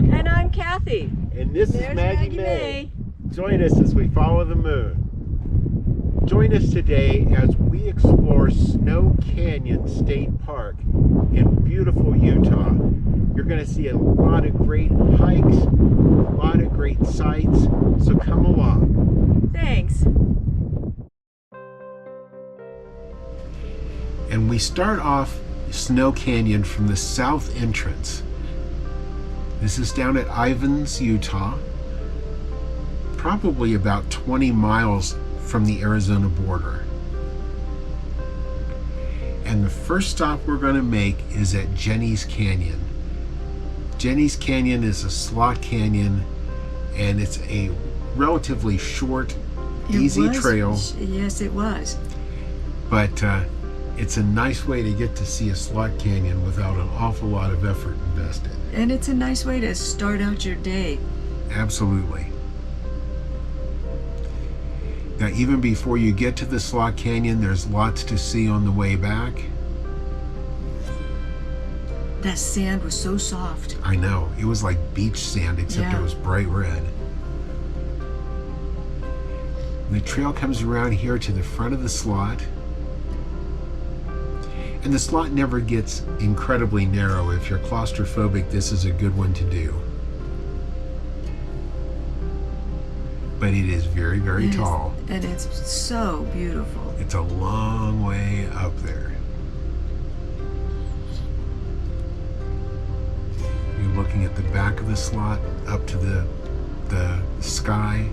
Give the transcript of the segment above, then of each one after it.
Doug. And I'm Cathy. And this There's is Maggie Mae. Join us as we follow the moon. Join us today as we explore Snow Canyon State Park in beautiful Utah. You're going to see a lot of great hikes, a lot of great sights, so come along. Thanks. And we start off Snow Canyon from the south entrance. This is down at Ivins, Utah, probably about 20 miles from the Arizona border. And the first stop we're going to make is at Jenny's Canyon. Jenny's Canyon is a slot canyon, and it's a relatively short, easy trail. Yes, it was. But it's a nice way to get to see a slot canyon without an awful lot of effort invested. And it's a nice way to start out your day. Absolutely. Now, even before you get to the slot canyon, there's lots to see on the way back. That sand was so soft. I know. It was like beach sand, except it was bright red. The trail comes around here to the front of the slot. And the slot never gets incredibly narrow. If you're claustrophobic, this is a good one to do. But it is very, very tall. And it's so beautiful. It's a long way up there. You're looking at the back of the slot, up to the sky,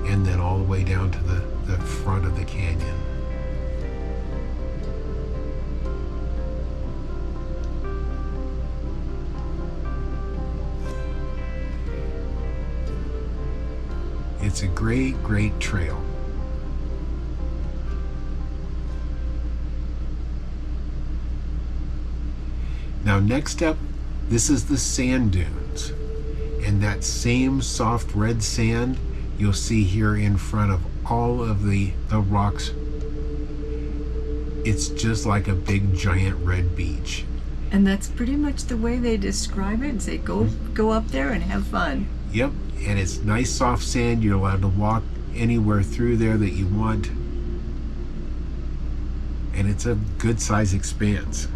and then all the way down to the front of the canyon. It's a great, great trail. Now next up, this is the sand dunes. And that same soft red sand you'll see here in front of all of the rocks. It's just like a big giant red beach. And that's pretty much the way they describe it and say, go up there and have fun. Yep. And it's nice soft sand. You're allowed to walk anywhere through there that you want. And it's a good size expanse.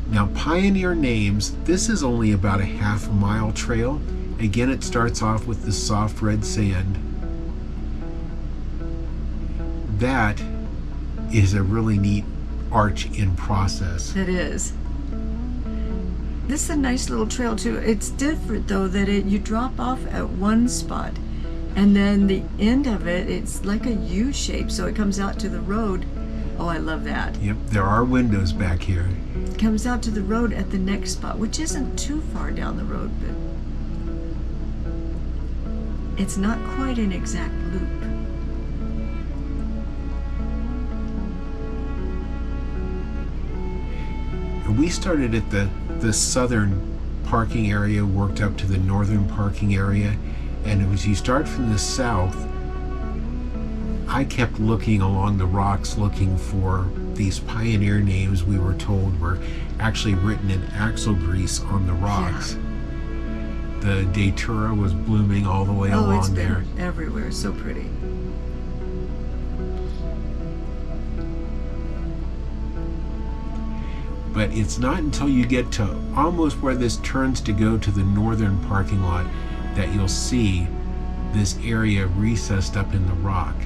Now, Pioneer Names, this is only about a half-mile trail. Again, it starts off with the soft red sand. That is a really neat arch in process. It is. This is a nice little trail too. It's different though that you drop off at one spot and then the end of it, it's like a U shape, so it comes out to the road. Oh, I love that. Yep, there are windows back here. It comes out to the road at the next spot, which isn't too far down the road, but it's not quite an exact loop. And we started at the southern parking area, worked up to the northern parking area, and as you start from the south, I kept looking along the rocks looking for these pioneer names we were told were actually written in axle grease on the rocks. Yeah. The datura was blooming all the way along there. It's been everywhere, so pretty. But it's not until you get to almost where this turns to go to the northern parking lot that you'll see this area recessed up in the rock.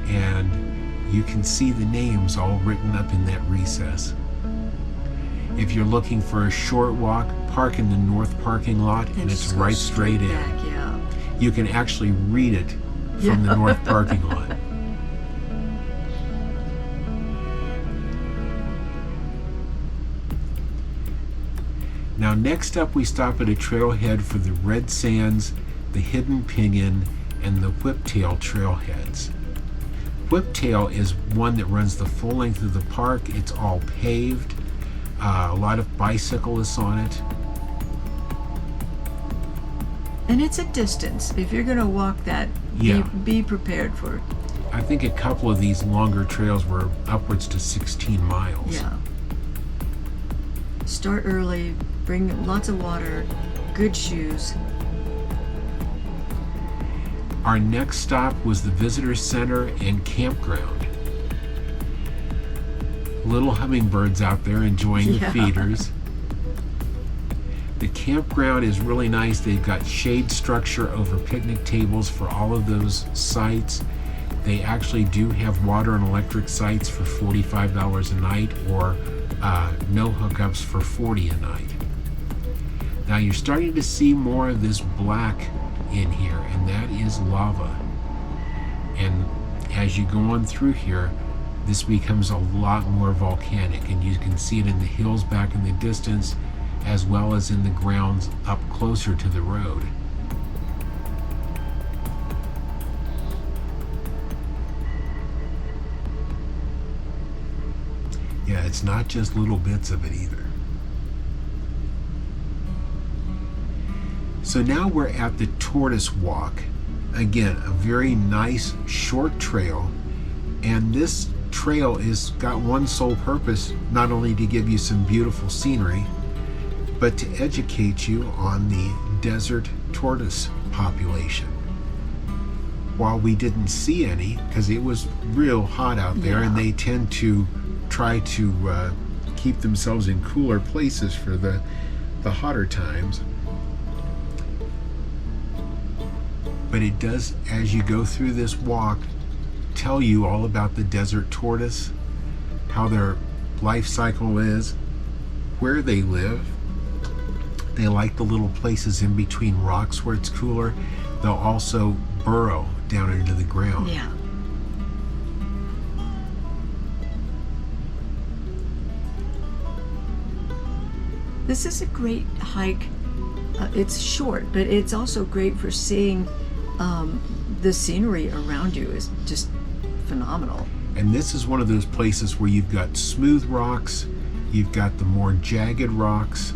And you can see the names all written up in that recess. If you're looking for a short walk, park in the north parking lot and it's right straight in. Back, yeah. You can actually read it from the north parking lot. Now next up we stop at a trailhead for the Red Sands, the Hidden Pinyon, and the Whiptail trailheads. Whiptail is one that runs the full length of the park. It's all paved. A lot of bicyclists on it. And it's a distance. If you're going to walk that, be prepared for it. I think a couple of these longer trails were upwards to 16 miles. Yeah. start early, bring lots of water, good shoes. Our next stop was the visitor center and campground. Little hummingbirds out there enjoying the feeders. The campground is really nice. They've got shade structure over picnic tables for all of those sites. They actually do have water and electric sites for $45 a night, or no hookups for $40 a night. Now you're starting to see more of this black in here, and that is lava. And as you go on through here, this becomes a lot more volcanic, and you can see it in the hills back in the distance, as well as in the grounds up closer to the road. Yeah, it's not just little bits of it either. So now we're at the Tortoise Walk. Again, a very nice short trail, and this trail is got one sole purpose, not only to give you some beautiful scenery, but to educate you on the desert tortoise population. While we didn't see any, because it was real hot out there, and they tend to try to keep themselves in cooler places for the hotter times. But it does, as you go through this walk, tell you all about the desert tortoise, how their life cycle is, where they live. They like the little places in between rocks where it's cooler. They'll also burrow down into the ground. Yeah. This is a great hike. It's short, but it's also great for seeing the scenery around you is just phenomenal. And this is one of those places where you've got smooth rocks, you've got the more jagged rocks,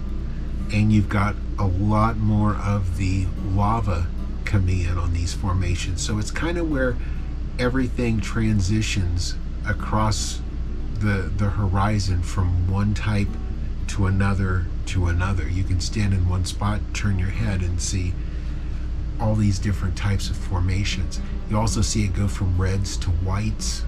and you've got a lot more of the lava coming in on these formations. So it's kind of where everything transitions across the horizon from one type to another to another. You can stand in one spot, turn your head, and see all these different types of formations. You also see it go from reds to whites.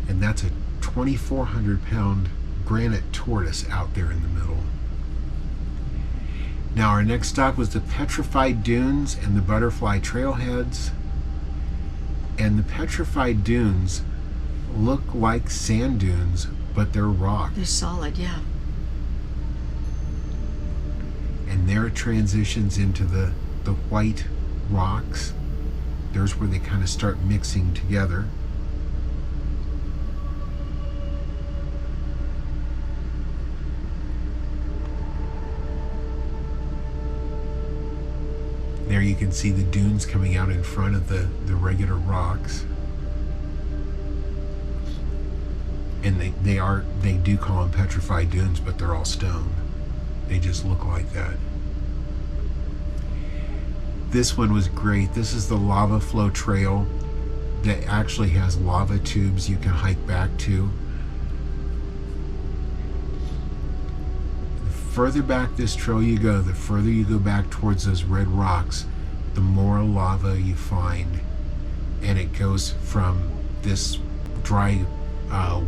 And that's a 2,400 pound granite tortoise out there in the middle. Now our next stop was the petrified dunes and the butterfly trailheads. And the petrified dunes look like sand dunes, but they're rock. They're solid, yeah. And there it transitions into the white rocks. There's where they kind of start mixing together. There you can see the dunes coming out in front of the regular rocks. And they do call them petrified dunes, but they're all stone. They just look like that. This one was great. This is the lava flow trail that actually has lava tubes you can hike back to. The further back this trail you go, the further you go back towards those red rocks, the more lava you find. And it goes from this dry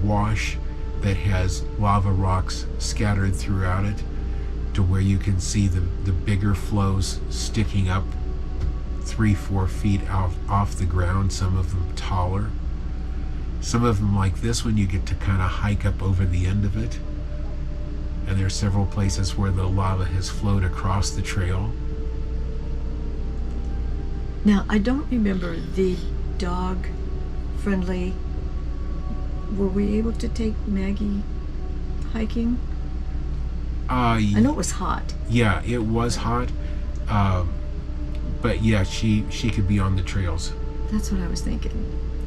wash that has lava rocks scattered throughout it to where you can see the bigger flows sticking up 3-4 feet off the ground, some of them taller. Some of them, like this one, you get to kind of hike up over the end of it. And there are several places where the lava has flowed across the trail. Now, I don't remember the dog-friendly. Were we able to take Maggie hiking? I know it was hot. Yeah, it was hot. But yeah, she could be on the trails. That's what I was thinking.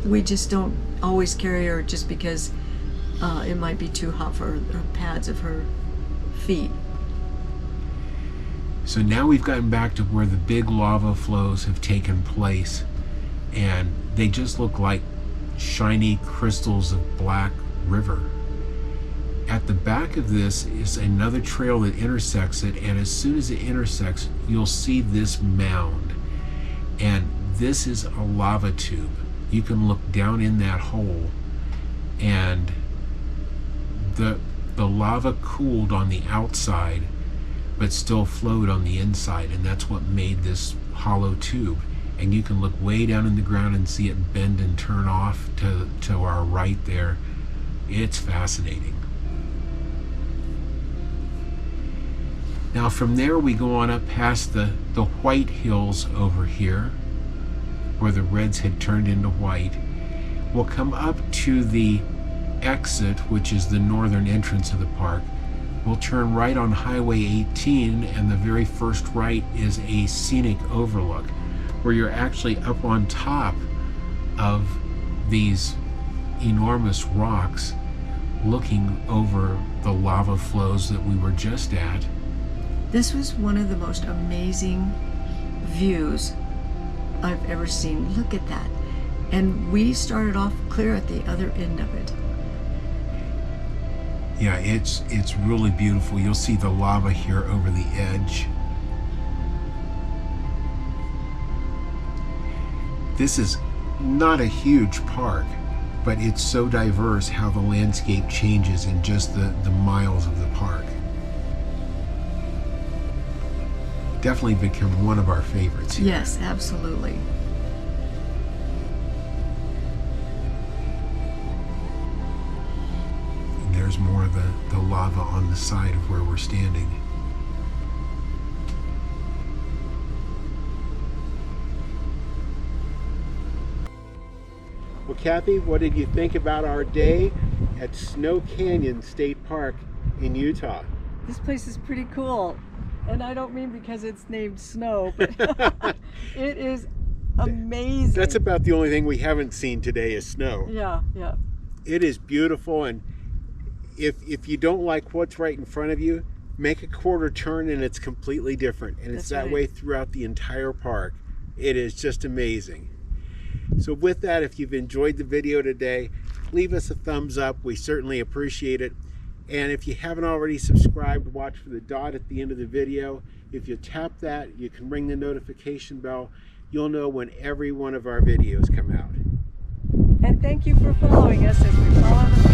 We just don't always carry her just because it might be too hot for the pads of her feet. So now we've gotten back to where the big lava flows have taken place, and they just look like shiny crystals of black river. At the back of this is another trail that intersects it, and as soon as it intersects, you'll see this mound. And this is a lava tube. You can look down in that hole, and the lava cooled on the outside, but still flowed on the inside, and that's what made this hollow tube. And you can look way down in the ground and see it bend and turn off to our right there. It's fascinating. Now from there we go on up past the white hills over here, where the reds had turned into white. We'll come up to the exit, which is the northern entrance of the park. We'll turn right on Highway 18, and the very first right is a scenic overlook, where you're actually up on top of these enormous rocks looking over the lava flows that we were just at. This was one of the most amazing views I've ever seen. Look at that. And we started off clear at the other end of it. Yeah, it's really beautiful. You'll see the lava here over the edge. This is not a huge park, but it's so diverse how the landscape changes in just the miles of the park. Definitely become one of our favorites here. Yes, absolutely. And there's more of the lava on the side of where we're standing. Well, Kathy, what did you think about our day at Snow Canyon State Park in Utah? This place is pretty cool. And I don't mean because it's named Snow, but it is amazing. That's about the only thing we haven't seen today is snow. Yeah, yeah. It is beautiful, and if you don't like what's right in front of you, make a quarter turn and it's completely different. And it's that way throughout the entire park. It is just amazing. So with that, if you've enjoyed the video today, leave us a thumbs up. We certainly appreciate it. And if you haven't already subscribed, watch for the dot at the end of the video. If you tap that, you can ring the notification bell. You'll know when every one of our videos come out. And thank you for following us as we follow the